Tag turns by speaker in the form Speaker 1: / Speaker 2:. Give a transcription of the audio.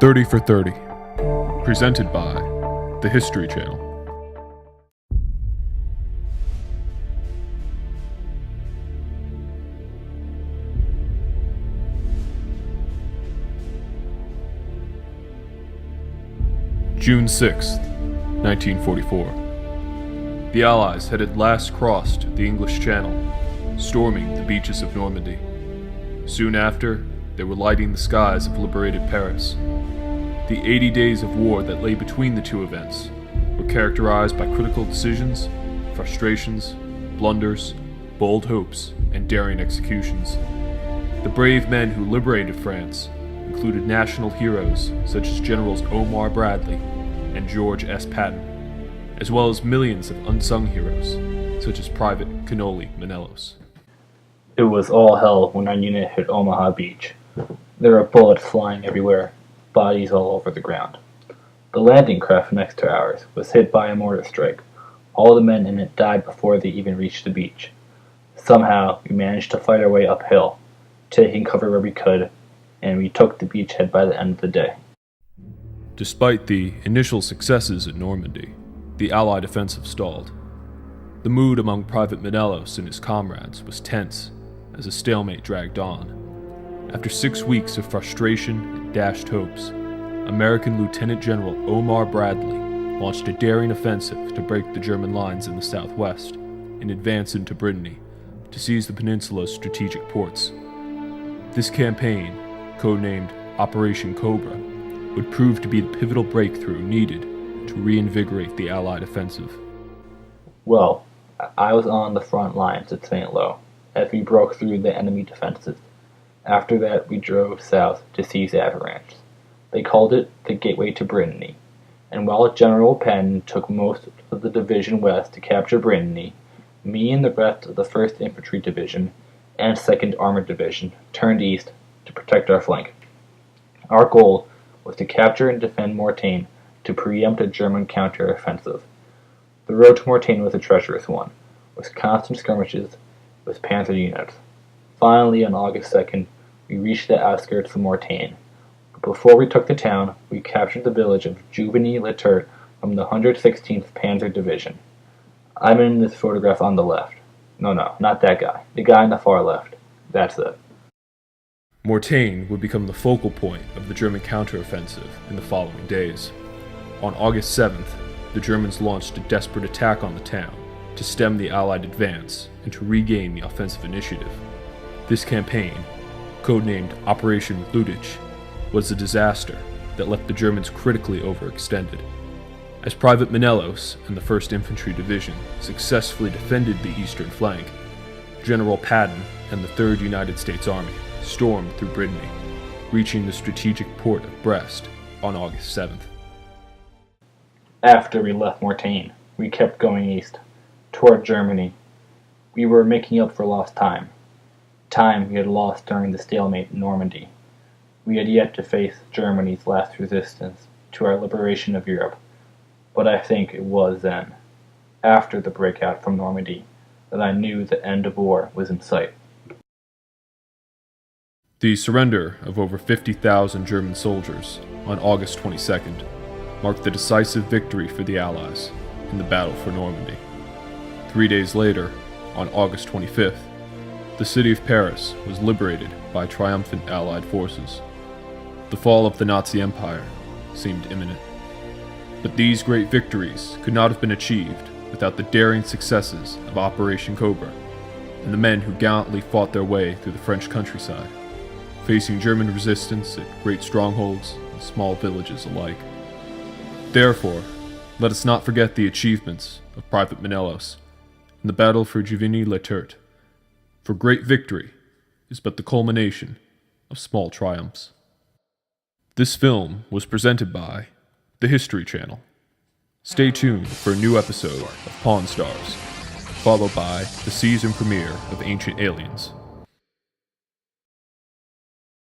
Speaker 1: 30 for 30, presented by the History Channel. June 6th, 1944. The Allies had at last crossed the English Channel, storming the beaches of Normandy. Soon after, they were lighting the skies of liberated Paris. The 80 days of war that lay between the two events were characterized by critical decisions, frustrations, blunders, bold hopes, and daring executions. The brave men who liberated France included national heroes such as Generals Omar Bradley and George S. Patton, as well as millions of unsung heroes such as Private Cannoli Manellos.
Speaker 2: It was all hell when our unit hit Omaha Beach. There were bullets flying everywhere, bodies all over the ground. The landing craft next to ours was hit by a mortar strike. All the men in it died before they even reached the beach. Somehow, we managed to fight our way uphill, taking cover where we could, and we took the beachhead by the end of the day.
Speaker 1: Despite the initial successes at Normandy, the Allied offensive stalled. The mood among Private Manellos and his comrades was tense as a stalemate dragged on. After 6 weeks of frustration and dashed hopes, American Lieutenant General Omar Bradley launched a daring offensive to break the German lines in the southwest and advance into Brittany to seize the peninsula's strategic ports. This campaign, codenamed Operation Cobra, would prove to be the pivotal breakthrough needed to reinvigorate the Allied offensive.
Speaker 2: Well, I was on the front lines at St. Lo as we broke through the enemy defenses. After that, we drove south to seize Avalanche. They called it the Gateway to Brittany, and while General Patton took most of the division west to capture Brittany, me and the rest of the 1st Infantry Division and 2nd Armored Division turned east to protect our flank. Our goal was to capture and defend Mortain to preempt a German counter-offensive. The road to Mortain was a treacherous one, with constant skirmishes with Panzer units. Finally, on August 2nd, we reached the outskirts of Mortain. But before we took the town, we captured the village of Juvigny-le-Tertre from the 116th Panzer Division. I'm in this photograph on the left. No, not that guy. The guy on the far left. That's it.
Speaker 1: Mortain would become the focal point of the German counteroffensive in the following days. On August 7th, the Germans launched a desperate attack on the town to stem the Allied advance and to regain the offensive initiative. This campaign, codenamed Operation Ludwig, was a disaster that left the Germans critically overextended. As Private Manellos and the 1st Infantry Division successfully defended the eastern flank, General Patton and the 3rd United States Army stormed through Brittany, reaching the strategic port of Brest on August 7th.
Speaker 2: After we left Mortain, we kept going east, toward Germany. We were making up for lost time we had lost during the stalemate in Normandy. We had yet to face Germany's last resistance to our liberation of Europe, but I think it was then, after the breakout from Normandy, that I knew the end of war was in sight.
Speaker 1: The surrender of over 50,000 German soldiers on August 22nd marked the decisive victory for the Allies in the Battle for Normandy. 3 days later, on August 25th, the city of Paris was liberated by triumphant Allied forces. The fall of the Nazi Empire seemed imminent. But these great victories could not have been achieved without the daring successes of Operation Cobra and the men who gallantly fought their way through the French countryside, facing German resistance at great strongholds and small villages alike. Therefore, let us not forget the achievements of Private Manellos in the battle for Juvigny-le-Tertre, for great victory is but the culmination of small triumphs. This film was presented by the History Channel. Stay tuned for a new episode of Pawn Stars, followed by the season premiere of Ancient Aliens.